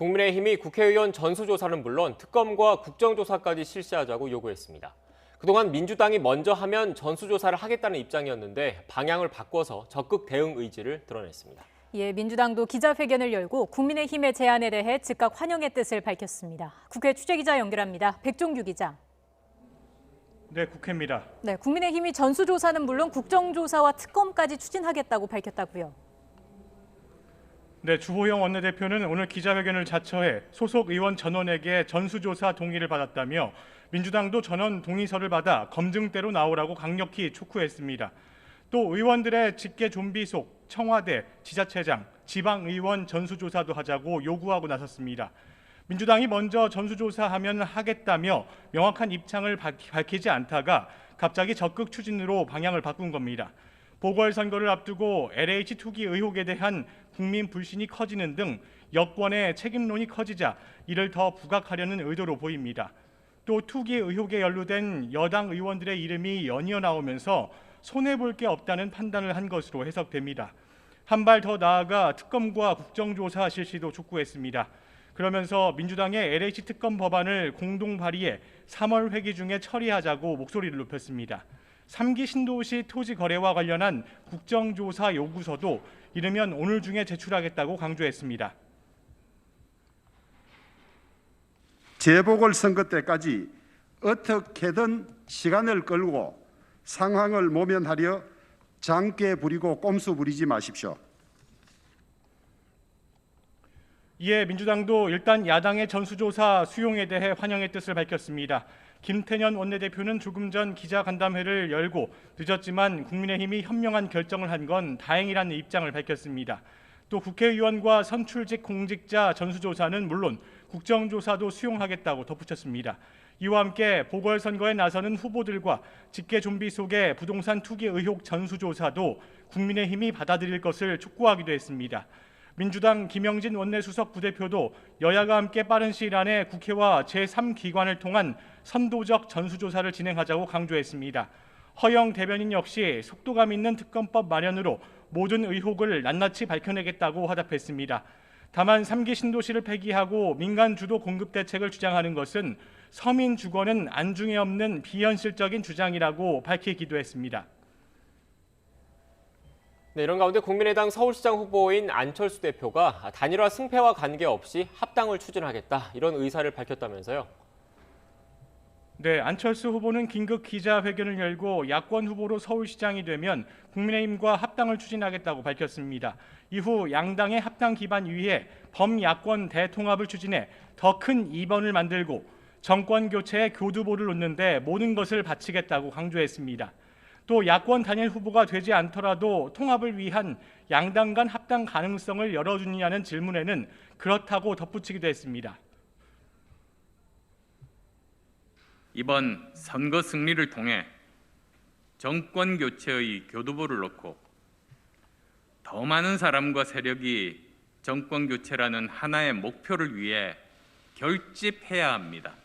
국민의힘이 국회의원 전수조사는 물론 특검과 국정조사까지 실시하자고 요구했습니다. 그동안 민주당이 먼저 하면 전수조사를 하겠다는 입장이었는데 방향을 바꿔서 적극 대응 의지를 드러냈습니다. 예, 민주당도 기자회견을 열고 국민의힘의 제안에 대해 즉각 환영의 뜻을 밝혔습니다. 국회 취재기자 연결합니다. 백종규 기자. 네, 국회입니다. 네, 국민의힘이 전수조사는 물론 국정조사와 특검까지 추진하겠다고 밝혔다고요. 네, 주호영 원내대표는 오늘 기자회견을 자처해 소속 의원 전원에게 전수조사 동의를 받았다며 민주당도 전원 동의서를 받아 검증대로 나오라고 강력히 촉구했습니다. 또 의원들의 직계 좀비 속 청와대, 지자체장, 지방의원 전수조사도 하자고 요구하고 나섰습니다. 민주당이 먼저 전수조사하면 하겠다며 명확한 입장을 밝히지 않다가 갑자기 적극 추진으로 방향을 바꾼 겁니다. 보궐선거를 앞두고 LH 투기 의혹에 대한 국민 불신이 커지는 등 여권의 책임론이 커지자 이를 더 부각하려는 의도로 보입니다. 또 투기 의혹에 연루된 여당 의원들의 이름이 연이어 나오면서 손해볼 게 없다는 판단을 한 것으로 해석됩니다. 한 발 더 나아가 특검과 국정조사 실시도 촉구했습니다. 그러면서 민주당의 LH 특검 법안을 공동 발의해 3월 회기 중에 처리하자고 목소리를 높였습니다. 3기 신도시 토지 거래와 관련한 국정조사 요구서도 이르면 오늘 중에 제출하겠다고 강조했습니다. 재보궐선거 때까지 어떻게든 시간을 끌고 상황을 모면하려 장깨 부리고 꼼수 부리지 마십시오. 이에 민주당도 일단 야당의 전수조사 수용에 대해 환영의 뜻을 밝혔습니다. 김태년 원내대표는 조금 전 기자간담회를 열고 늦었지만 국민의힘이 현명한 결정을 한 건 다행이라는 입장을 밝혔습니다. 또 국회의원과 선출직 공직자 전수조사는 물론 국정조사도 수용하겠다고 덧붙였습니다. 이와 함께 보궐선거에 나서는 후보들과 직계 좀비 속의 부동산 투기 의혹 전수조사도 국민의힘이 받아들일 것을 촉구하기도 했습니다. 민주당 김영진 원내수석 부대표도 여야가 함께 빠른 시일 안에 국회와 제3기관을 통한 선도적 전수조사를 진행하자고 강조했습니다. 허영 대변인 역시 속도감 있는 특검법 마련으로 모든 의혹을 낱낱이 밝혀내겠다고 화답했습니다. 다만 3기 신도시를 폐기하고 민간 주도 공급 대책을 주장하는 것은 서민 주거는 안중에 없는 비현실적인 주장이라고 밝히기도 했습니다. 네, 이런 가운데 국민의당 서울시장 후보인 안철수 대표가 단일화 승패와 관계없이 합당을 추진하겠다 이런 의사를 밝혔다면서요. 네, 안철수 후보는 긴급 기자회견을 열고 야권 후보로 서울시장이 되면 국민의힘과 합당을 추진하겠다고 밝혔습니다. 이후 양당의 합당 기반 위에 범야권 대통합을 추진해 더 큰 이변을 만들고 정권 교체에 교두보를 놓는데 모든 것을 바치겠다고 강조했습니다. 또 야권 단일 후보가 되지 않더라도 통합을 위한 양당 간 합당 가능성을 열어주느냐는 질문에는 그렇다고 덧붙이기도 했습니다. 이번 선거 승리를 통해 정권 교체의 교두보를 놓고 더 많은 사람과 세력이 정권 교체라는 하나의 목표를 위해 결집해야 합니다.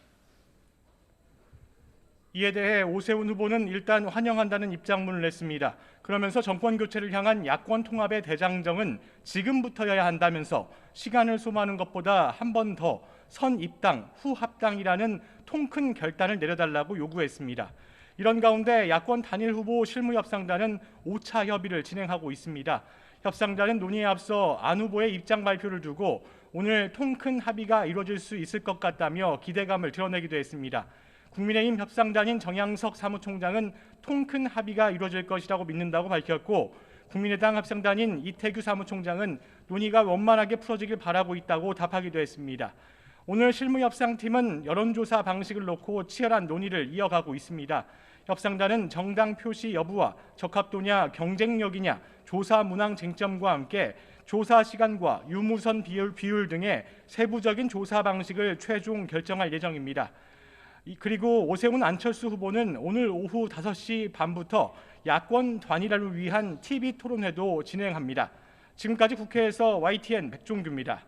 이에 대해 오세훈 후보는 일단 환영한다는 입장문을 냈습니다. 그러면서 정권 교체를 향한 야권 통합의 대장정은 지금부터여야 한다면서 시간을 소모하는 것보다 한 번 더 선입당, 후합당이라는 통큰 결단을 내려달라고 요구했습니다. 이런 가운데 야권 단일 후보 실무협상단은 5차 협의를 진행하고 있습니다. 협상단은 논의에 앞서 안 후보의 입장 발표를 두고 오늘 통큰 합의가 이루어질 수 있을 것 같다며 기대감을 드러내기도 했습니다. 국민의힘 협상단인 정양석 사무총장은 통큰 합의가 이루어질 것이라고 믿는다고 밝혔고 국민의당 협상단인 이태규 사무총장은 논의가 원만하게 풀어지길 바라고 있다고 답하기도 했습니다. 오늘 실무협상팀은 여론조사 방식을 놓고 치열한 논의를 이어가고 있습니다. 협상단은 정당 표시 여부와 적합도냐 경쟁력이냐 조사 문항 쟁점과 함께 조사 시간과 유무선 비율 등의 세부적인 조사 방식을 최종 결정할 예정입니다. 그리고 오세훈 안철수 후보는 오늘 오후 5시 반부터 야권 단일화를 위한 TV 토론회도 진행합니다. 지금까지 국회에서 YTN 백종규입니다.